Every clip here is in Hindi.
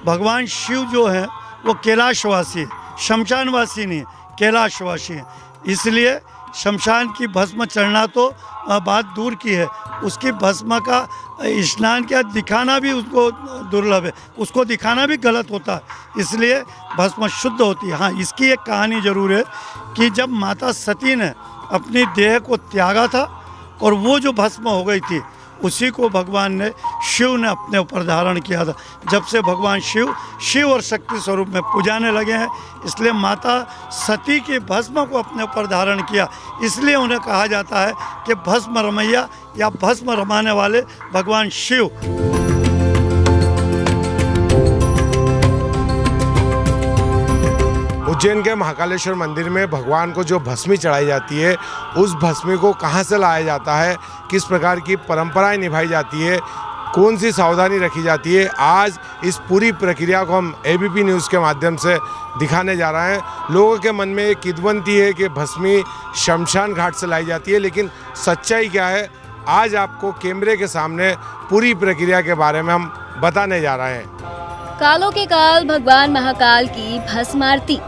भगवान शिव जो है वो कैलाशवासी है, शमशानवासी नहीं है, कैलाशवासी है। इसलिए शमशान की भस्म चढ़ना तो बात दूर की है, उसकी भस्म का स्नान क्या दिखाना भी उसको दुर्लभ है, उसको दिखाना भी गलत होता है। इसलिए भस्म शुद्ध होती है। हाँ, इसकी एक कहानी ज़रूर है कि जब माता सती ने अपनी देह को त्यागा था और वो जो भस्म हो गई थी उसी को भगवान ने शिव ने अपने ऊपर धारण किया था। जब से भगवान शिव और शक्ति स्वरूप में पूजाने लगे हैं, इसलिए माता सती की भस्म को अपने ऊपर धारण किया। इसलिए उन्हें कहा जाता है कि भस्म रमैया या भस्म रमाने वाले भगवान शिव। उज्जैन के महाकालेश्वर मंदिर में भगवान को जो भस्मी चढ़ाई जाती है, उस भस्मी को कहाँ से लाया जाता है, किस प्रकार की परंपराएं निभाई जाती है, कौन सी सावधानी रखी जाती है, आज इस पूरी प्रक्रिया को हम एबीपी न्यूज़ के माध्यम से दिखाने जा रहे हैं। लोगों के मन में एक किदवंती है कि भस्मी शमशान घाट से लाई जाती है, लेकिन सच्चाई क्या है, आज आपको कैमरे के सामने पूरी प्रक्रिया के बारे में हम बताने जा रहे हैं। कालों के काल भगवान महाकाल की भस्म आरती,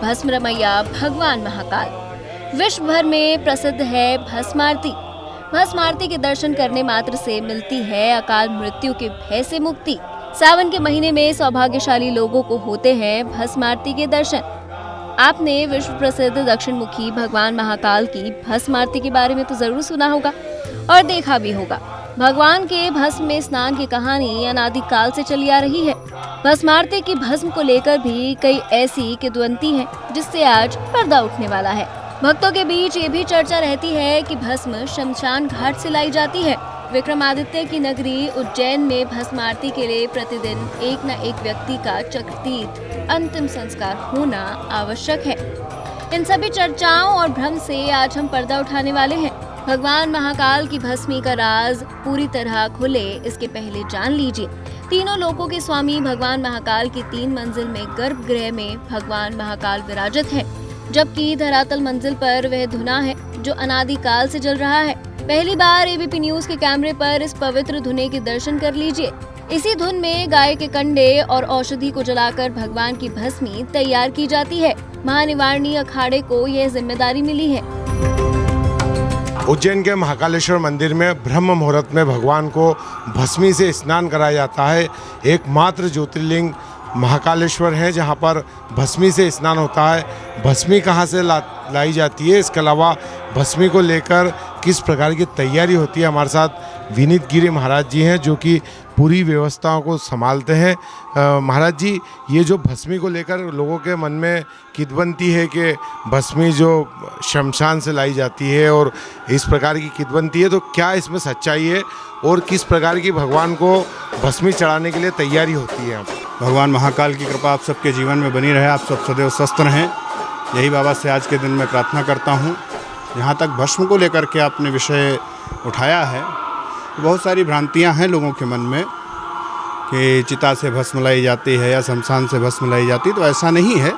भस्म रमैया भगवान महाकाल। विश्व भर में प्रसिद्ध है भस्म आरती। भस्म आरती के दर्शन करने मात्र से मिलती है अकाल मृत्यु के भय से मुक्ति। सावन के महीने में सौभाग्यशाली लोगों को होते हैं भस्म आरती के दर्शन। आपने विश्व प्रसिद्ध दक्षिण मुखी भगवान महाकाल की भस्म आरती के बारे में तो जरूर सुना होगा और देखा भी होगा। भगवान के भस्म में स्नान की कहानी अनादिकाल से चली आ रही है। भस्म आरती की भस्म को लेकर भी कई ऐसी किंवदंती हैं जिससे आज पर्दा उठने वाला है। भक्तों के बीच ये भी चर्चा रहती है कि भस्म शमशान घाट से लाई जाती है। विक्रमादित्य की नगरी उज्जैन में भस्म आरती के लिए प्रतिदिन एक न एक व्यक्ति का चक्रतीर्थ अंतिम संस्कार होना आवश्यक है। इन सभी चर्चाओं और भ्रम से आज हम पर्दा उठाने वाले हैं। भगवान महाकाल की भस्मी का राज पूरी तरह खुले इसके पहले जान लीजिए। तीनों लोकों के स्वामी भगवान महाकाल की 3 मंजिल में गर्भगृह में भगवान महाकाल विराजित है, जबकि धरातल मंजिल पर वह धुना है जो अनादिकाल से जल रहा है। पहली बार एबीपी न्यूज़ के कैमरे पर इस पवित्र धुने के दर्शन कर लीजिए। इसी धुन में गाय के कंडे और औषधि को जलाकर भगवान की भस्मी तैयार की जाती है। महानिवारणी अखाड़े को यह जिम्मेदारी मिली है। उज्जैन के महाकालेश्वर मंदिर में ब्रह्म मुहूर्त में भगवान को भस्मी से स्नान कराया जाता है। एकमात्र ज्योतिर्लिंग महाकालेश्वर है जहां पर भस्मी से स्नान होता है। भस्मी कहां से लाई जाती है, इसके अलावा भस्मी को लेकर किस प्रकार की तैयारी होती है, हमारे साथ विनीत गिरी महाराज जी हैं जो कि पूरी व्यवस्थाओं को संभालते हैं। महाराज जी, ये जो भस्मी को लेकर लोगों के मन में किदवंती है कि भस्मी जो शमशान से लाई जाती है और इस प्रकार की किदवंती है, तो क्या इसमें सच्चाई है और किस प्रकार की भगवान को भस्मी चढ़ाने के लिए तैयारी होती है? भगवान महाकाल की कृपा आप सबके जीवन में बनी रहे, आप सब सदैव स्वस्थ रहें, यही बाबा से आज के दिन में प्रार्थना करता हूँ। यहाँ तक भस्म को लेकर के आपने विषय उठाया है, बहुत सारी भ्रांतियाँ हैं लोगों के मन में कि चिता से भस्म लाई जाती है या शमशान से भस्म लाई जाती है, तो ऐसा नहीं है।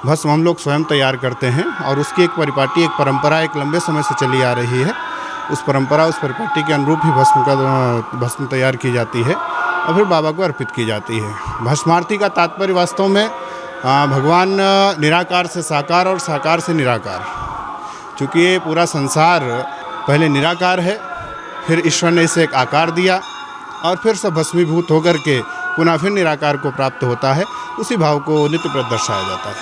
भस्म हम लोग स्वयं तैयार करते हैं और उसकी एक परिपाटी, एक परंपरा एक लंबे समय से चली आ रही है। उस परंपरा, उस परिपाटी के अनुरूप ही भस्म तैयार की जाती है और फिर बाबा को अर्पित की जाती है। भस्मारती का तात्पर्य वास्तव में भगवान निराकार से साकार और साकार से निराकार, चूँकि ये पूरा संसार पहले निराकार है, फिर ईश्वर ने इसे एक आकार दिया और फिर सब भस्मीभूत होकर के पुनः फिर निराकार को प्राप्त होता है। उसी भाव को नित्य प्रति दर्शाया जाता है।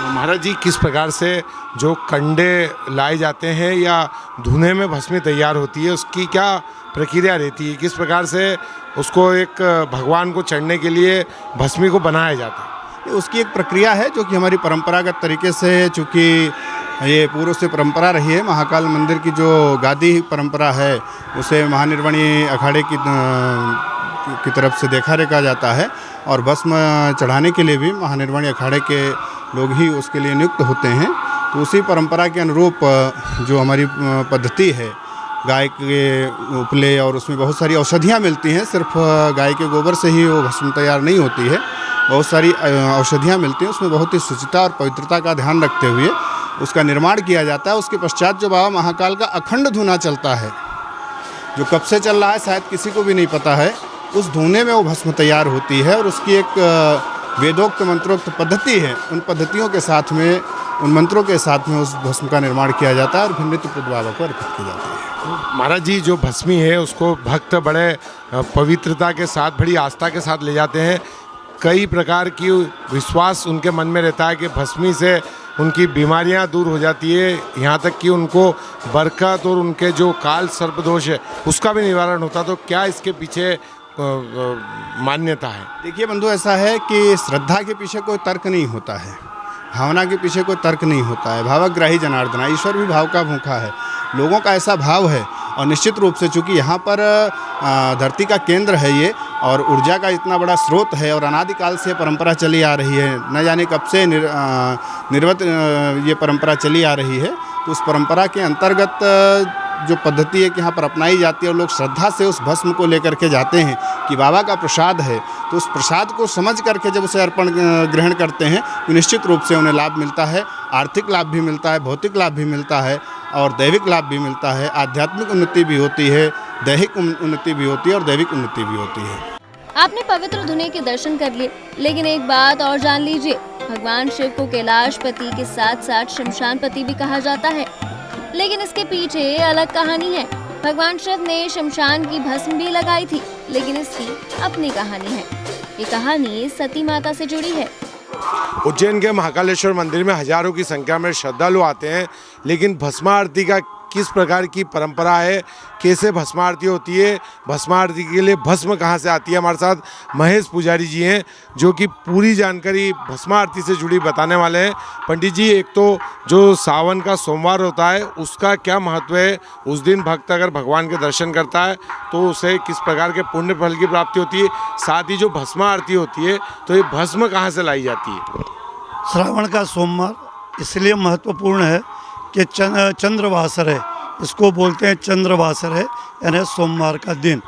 महाराज जी, किस प्रकार से जो कंडे लाए जाते हैं या धुने में भस्मी तैयार होती है, उसकी क्या प्रक्रिया रहती है? किस प्रकार से उसको एक भगवान को चढ़ने के लिए भस्मी को बनाया जाता है? उसकी एक प्रक्रिया है जो कि हमारी परंपरागत तरीके से, चूँकि ये पूर्व से परंपरा रही है। महाकाल मंदिर की जो गादी परंपरा है उसे महानिर्वाणी अखाड़े की तरफ से देखा रेखा जाता है और भस्म चढ़ाने के लिए भी महानिर्वाणी अखाड़े के लोग ही उसके लिए नियुक्त होते हैं। तो उसी परंपरा के अनुरूप जो हमारी पद्धति है, गाय के उपले और उसमें बहुत सारी औषधियाँ मिलती हैं। सिर्फ गाय के गोबर से ही वो भस्म तैयार नहीं होती है, बहुत सारी औषधियाँ मिलती हैं। उसमें बहुत ही शुचिता और पवित्रता का ध्यान रखते हुए उसका निर्माण किया जाता है। उसके पश्चात जो बाबा महाकाल का अखंड धुना चलता है, जो कब से चल रहा है शायद किसी को भी नहीं पता है, उस धोने में वो भस्म तैयार होती है और उसकी एक वेदोक्त मंत्रोक्त पद्धति है। उन पद्धतियों के साथ में, उन मंत्रों के साथ में उस भस्म का निर्माण किया जाता है और फिर नृत्यपुत्र बाबा को अर्पित की जाती है। महाराज जी, जो भस्मी है उसको भक्त बड़े पवित्रता के साथ, बड़ी आस्था के साथ ले जाते हैं। कई प्रकार की विश्वास उनके मन में रहता है कि भस्मी से उनकी बीमारियां दूर हो जाती है, यहाँ तक कि उनको बरकत और उनके जो काल सर्पदोष है उसका भी निवारण होता। तो क्या इसके पीछे मान्यता है? देखिए बंधु, ऐसा है कि श्रद्धा के पीछे कोई तर्क नहीं होता है, भावना के पीछे कोई तर्क नहीं होता है। भावग्राही जनार्दना, ईश्वर भी भाव का भूखा है। लोगों का ऐसा भाव है और निश्चित रूप से चूँकि यहाँ पर धरती का केंद्र है ये और ऊर्जा का इतना बड़ा स्रोत है और अनादिकाल से परंपरा चली आ रही है, न जाने कब से निर्वत ये परंपरा चली आ रही है। तो उस परंपरा के अंतर्गत जो पद्धति है कि यहाँ पर अपनाई जाती है और लोग श्रद्धा से उस भस्म को लेकर के जाते हैं कि बाबा का प्रसाद है, तो उस प्रसाद को समझ करके जब उसे अर्पण ग्रहण करते हैं तो निश्चित रूप से उन्हें लाभ मिलता है। आर्थिक लाभ भी मिलता है, भौतिक लाभ भी मिलता है और दैविक लाभ भी मिलता है। आध्यात्मिक उन्नति भी होती है, दैहिक उन्नति भी होती है और दैविक उन्नति भी होती है। आपने पवित्र धुने के दर्शन कर लिए, लेकिन एक बात और जान लीजिए, भगवान शिव को कैलाशपति के साथ साथ शमशानपति भी कहा जाता है। लेकिन इसके पीछे अलग कहानी है। भगवान शिव ने शमशान की भस्म भी लगाई थी, लेकिन इसकी अपनी कहानी है। ये कहानी सती माता से जुड़ी है। उज्जैन के महाकालेश्वर मंदिर में हजारों की संख्या में श्रद्धालु आते हैं, लेकिन भस्मारती का किस प्रकार की परंपरा है, कैसे भस्मारती होती है, भस्मारती के लिए भस्म कहाँ से आती है, हमारे साथ महेश पुजारी जी हैं जो कि पूरी जानकारी भस्मारती से जुड़ी बताने वाले हैं। पंडित जी, एक तो जो सावन का सोमवार होता है उसका क्या महत्व है? उस दिन भक्त अगर भगवान के दर्शन करता है तो उसे किस प्रकार के पुण्य फल की प्राप्ति होती है? साथ ही जो भस्मारती होती है तो ये भस्म कहाँ से लाई जाती है? श्रावण का सोमवार इसलिए महत्वपूर्ण है कि चंद्रवासर है, इसको बोलते हैं चंद्रवासर है, यानी सोमवार का दिन।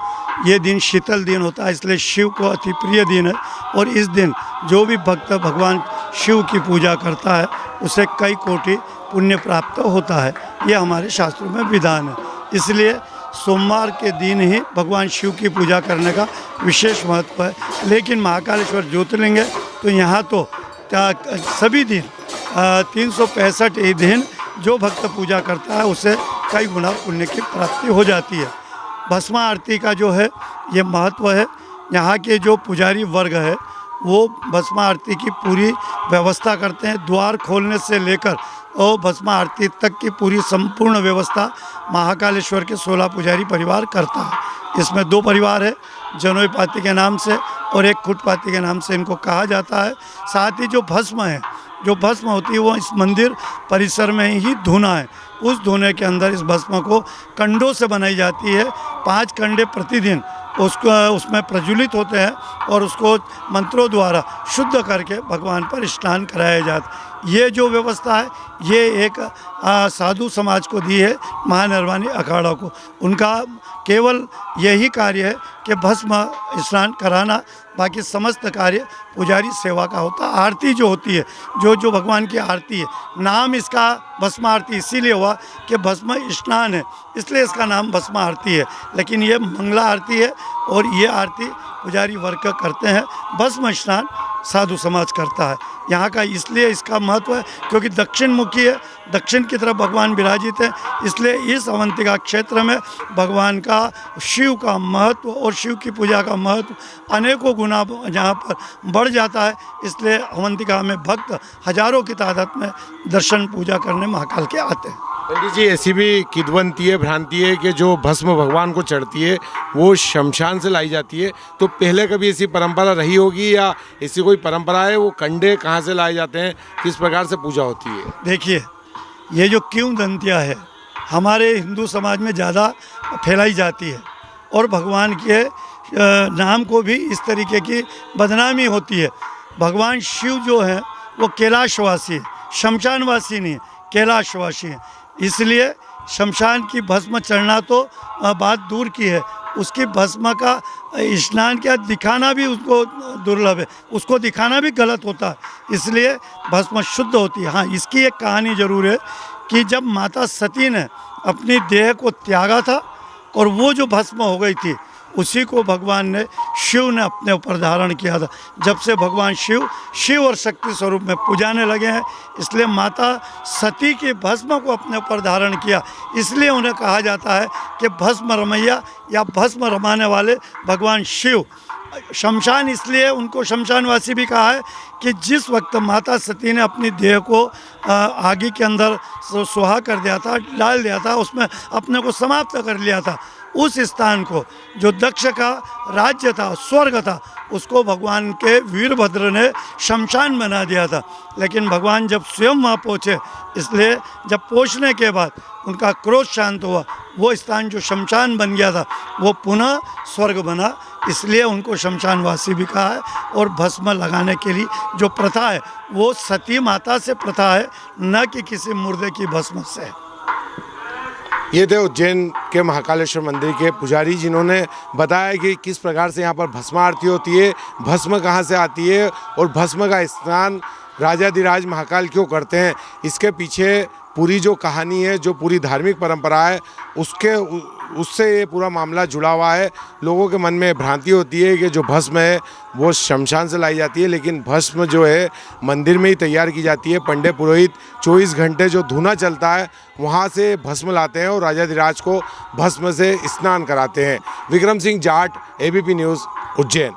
ये दिन शीतल दिन होता है, इसलिए शिव को अति प्रिय दिन है और इस दिन जो भी भक्त भगवान शिव की पूजा करता है उसे कई कोटि पुण्य प्राप्त होता है। ये हमारे शास्त्रों में विधान है। इसलिए सोमवार के दिन ही भगवान शिव की पूजा करने का विशेष महत्व है। लेकिन महाकालेश्वर ज्योतिर्लिंग है तो यहाँ तो सभी दिन 365 दिन जो भक्त पूजा करता है उसे कई गुना पुण्य की प्राप्ति हो जाती है। भस्मा आरती का जो है ये महत्व है। यहाँ के जो पुजारी वर्ग है वो भस्मा आरती की पूरी व्यवस्था करते हैं। द्वार खोलने से लेकर और भस्मा आरती तक की पूरी संपूर्ण व्यवस्था महाकालेश्वर के 16 पुजारी परिवार करता है। इसमें 2 परिवार है, जनोई पाती के नाम से और एक खुट पाती के नाम से इनको कहा जाता है। साथ ही जो भस्म है, जो भस्म होती है वो इस मंदिर परिसर में ही धुना है। उस धुने के अंदर इस भस्म को कंडों से बनाई जाती है। 5 कंडे प्रतिदिन उसमें प्रज्वलित होते हैं और उसको मंत्रों द्वारा शुद्ध करके भगवान पर स्नान कराया जाता है। ये जो व्यवस्था है ये एक साधु समाज को दी है, महानिर्वाणी अखाड़ा को। उनका केवल यही कार्य है कि भस्म स्नान कराना, बाकी समस्त कार्य पुजारी सेवा का होता है। आरती जो होती है, जो भगवान की आरती है, नाम इसका भस्म आरती इसीलिए हुआ कि भस्म स्नान है, इसलिए इसका नाम भस्म आरती है। लेकिन ये मंगला आरती है और ये आरती पुजारी वर्ग करते हैं, भस्म स्नान साधु समाज करता है। यहाँ का इसलिए इसका महत्व है क्योंकि दक्षिण मुखी है, दक्षिण की तरफ भगवान विराजित है। इसलिए इस अवंतिका क्षेत्र में भगवान का, शिव का महत्व और शिव की पूजा का महत्व अनेकों गुना यहाँ पर बढ़ जाता है। इसलिए अवंतिका में भक्त हजारों की तादाद में दर्शन पूजा करने महाकाल के आते हैं। पंडित जी, ऐसी भी किद्वंती है, भ्रांति है कि जो भस्म भगवान को चढ़ती है वो शमशान से लाई जाती है। तो पहले कभी ऐसी परंपरा रही होगी या ऐसी कोई परंपरा है? वो कंडे कहाँ से लाए जाते हैं, किस प्रकार से पूजा होती है? देखिए, ये जो किंवदंतियाँ है हमारे हिंदू समाज में ज़्यादा फैलाई जाती है और भगवान के नाम को भी इस तरीके की बदनामी होती है। भगवान शिव जो है वो कैलाशवासी है, शमशानवासी नहीं, कैलाशवासी है। इसलिए शमशान की भस्म चढ़ना तो बात दूर की है, उसकी भस्म का स्नान क्या दिखाना भी उसको दुर्लभ है, उसको दिखाना भी गलत होता है। इसलिए भस्म शुद्ध होती है। हाँ, इसकी एक कहानी ज़रूर है कि जब माता सती ने अपनी देह को त्यागा था और वो जो भस्म हो गई थी उसी को भगवान ने शिव ने अपने ऊपर धारण किया था। जब से भगवान शिव और शक्ति स्वरूप में पूजाने लगे हैं, इसलिए माता सती की भस्म को अपने ऊपर धारण किया। इसलिए उन्हें कहा जाता है कि भस्म रमैया या भस्म रमाने वाले भगवान शिव। शमशान इसलिए उनको शमशानवासी भी कहा है कि जिस वक्त माता सती ने अपनी देह को आग के अंदर सुहा कर दिया था, डाल दिया था, उसमें अपने को समाप्त कर लिया था, उस स्थान को जो दक्ष का राज्य था, स्वर्ग था, उसको भगवान के वीरभद्र ने शमशान बना दिया था। लेकिन भगवान जब स्वयं वहाँ पहुँचे, इसलिए जब पहुँचने के बाद उनका क्रोध शांत हुआ, वो स्थान जो शमशान बन गया था वो पुनः स्वर्ग बना, इसलिए उनको शमशानवासी भी कहा है। और भस्म लगाने के लिए जो प्रथा है वो सती माता से प्रथा है, न कि किसी मुर्दे की भस्म से। ये थे उज्जैन के महाकालेश्वर मंदिर के पुजारी, जिन्होंने बताया कि किस प्रकार से यहाँ पर भस्म आरती होती है, भस्म कहाँ से आती है और भस्म का स्नान राजाधिराज महाकाल क्यों करते हैं। इसके पीछे पूरी जो कहानी है, जो पूरी धार्मिक परंपरा है, उससे ये पूरा मामला जुड़ा हुआ है। लोगों के मन में भ्रांति होती है कि जो भस्म है वो शमशान से लाई जाती है, लेकिन भस्म जो है मंदिर में ही तैयार की जाती है। पंडित पुरोहित 24 घंटे जो धूना चलता है वहाँ से भस्म लाते हैं और राजाधिराज को भस्म से स्नान कराते हैं। Vikram Singh Jat, ABP news, Ujjain.